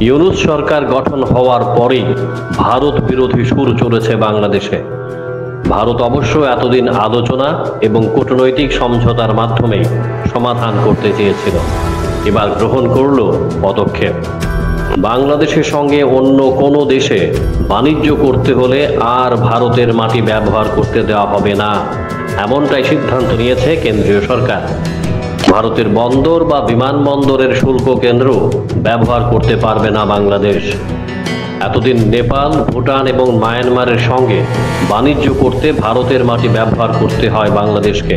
ইউনূস সরকার গঠন হওয়ার পরেই ভারত বিরোধী সুর চলেছে বাংলাদেশে। ভারত অবশ্য এতদিন আলোচনা এবং কূটনৈতিক সমঝোতার মাধ্যমেই সমাধান করতে চেয়েছিল, এবার গ্রহণ করল পদক্ষেপ। বাংলাদেশের সঙ্গে অন্য কোনো দেশে বাণিজ্য করতে হলে আর ভারতের মাটি ব্যবহার করতে দেওয়া হবে না, এমনটাই সিদ্ধান্ত নিয়েছে কেন্দ্রীয় সরকার। ভারতের বন্দর বা বিমানবন্দরের শুল্ক কেন্দ্র ব্যবহার করতে পারবে না বাংলাদেশ। এতদিন নেপাল, ভুটান এবং মায়ানমারের সঙ্গে বাণিজ্য করতে ভারতের মাটি ব্যবহার করতে হয় বাংলাদেশকে।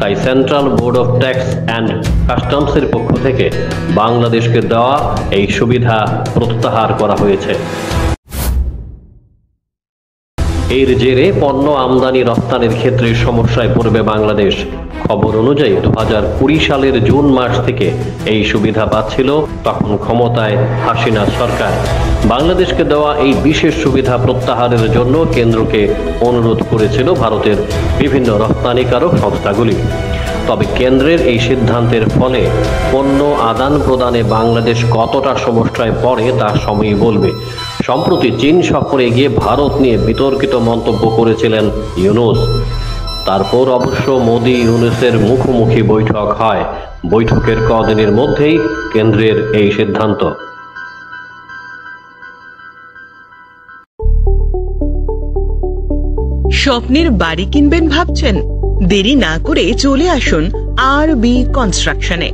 তাই central board of tax and কাস্টমসের পক্ষ থেকে বাংলাদেশকে দেওয়া এই সুবিধা প্রত্যাহার করা হয়েছে। এর জেরে পণ্য আমদানি রপ্তানির ক্ষেত্রে সমস্যায় পড়বে বাংলাদেশ। খবর অনুযায়ী 2020 সালের জুন মাস থেকে এই সুবিধা পাচ্ছিল তখন ক্ষমতায় হাসিনা সরকার। বাংলাদেশকে দেওয়া এই বিশেষ সুবিধা প্রত্যাহারের জন্য কেন্দ্রকে অনুরোধ করেছিল ভারতের বিভিন্ন রপ্তানিকারক সংস্থাগুলি। তবে কেন্দ্রের এই সিদ্ধান্তের ফলে পণ্য আদান প্রদানে বাংলাদেশ কতটা সমস্যায় পড়ে তা সময়ই বলবে। সম্প্রতি চীন সফরে গিয়ে ভারত নিয়ে বিতর্কিত মন্তব্য করেছিলেন ইউনূস। তারপর অবশ্য মোদি ইউনূসের মুখোমুখি বৈঠক হয়। বৈঠকের কদিনের মধ্যেই কেন্দ্রের এই সিদ্ধান্ত। স্বপ্নের বাড়ি কিনবেন ভাবছেন? দেরি না করে চলে আসুন আরবি কনস্ট্রাকশনে।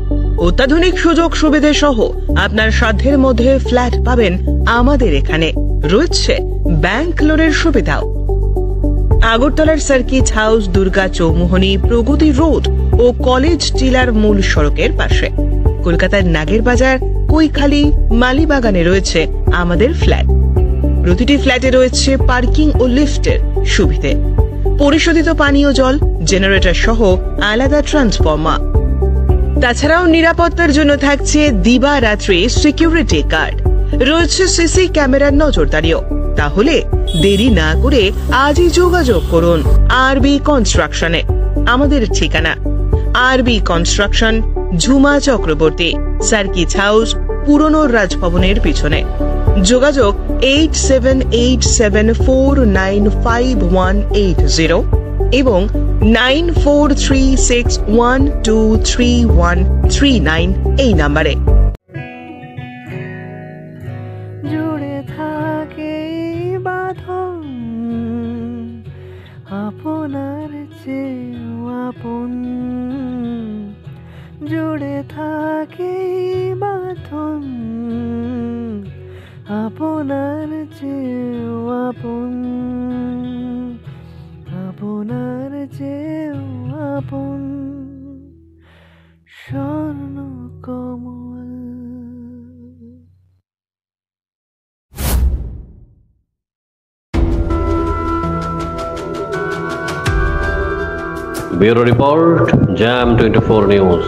অত্যাধুনিক সুযোগ সুবিধা সহ আপনার সাধ্যের মধ্যে ফ্ল্যাট পাবেন আমাদের এখানে। রয়েছে ব্যাংক লোনের সুবিধাও। আগরতলার সার্কিট হাউস, দুর্গা চৌমুহনী, প্রগতি রোড ও কলেজ টিলার মূল সড়কের পাশে। কলকাতার নাগের বাজার, কৈখালী, মালিবাগানে রয়েছে আমাদের ফ্ল্যাট। প্রতিটি ফ্ল্যাটে রয়েছে পার্কিং ও লিফটের সুবিধে, পরিশোধিত পানীয় জল, জেনারেটর সহ আলাদা ট্রান্সফরমার। তাছাড়াও নিরাপত্তার জন্য থাকছে দিবারাত্রি সিকিউরিটি গার্ড। রয়েছে সিসি ক্যামেরার নজরদারিও। তাহলে দেরি না করে আজই যোগাযোগ করুন আরবি কনস্ট্রাকশনে। আমাদের ঠিকানা আরবি construction, Jhuma Chakraborty, circuit house, পুরনো রাজভবনের পিছনে। যোগাযোগ 8787495180 এবং 9436123139 এই নাম্বারে। জুড়ে থাকে বাঁধন আপনার চেয়েও আপন, জুড়ে থাকে বাঁধন আপনার চেয়েও আপন, আপনার চেয়েও আপন স্বর্ণ কমল। ব্যুরো রিপোর্ট, জ্যাম 24 নিউজ।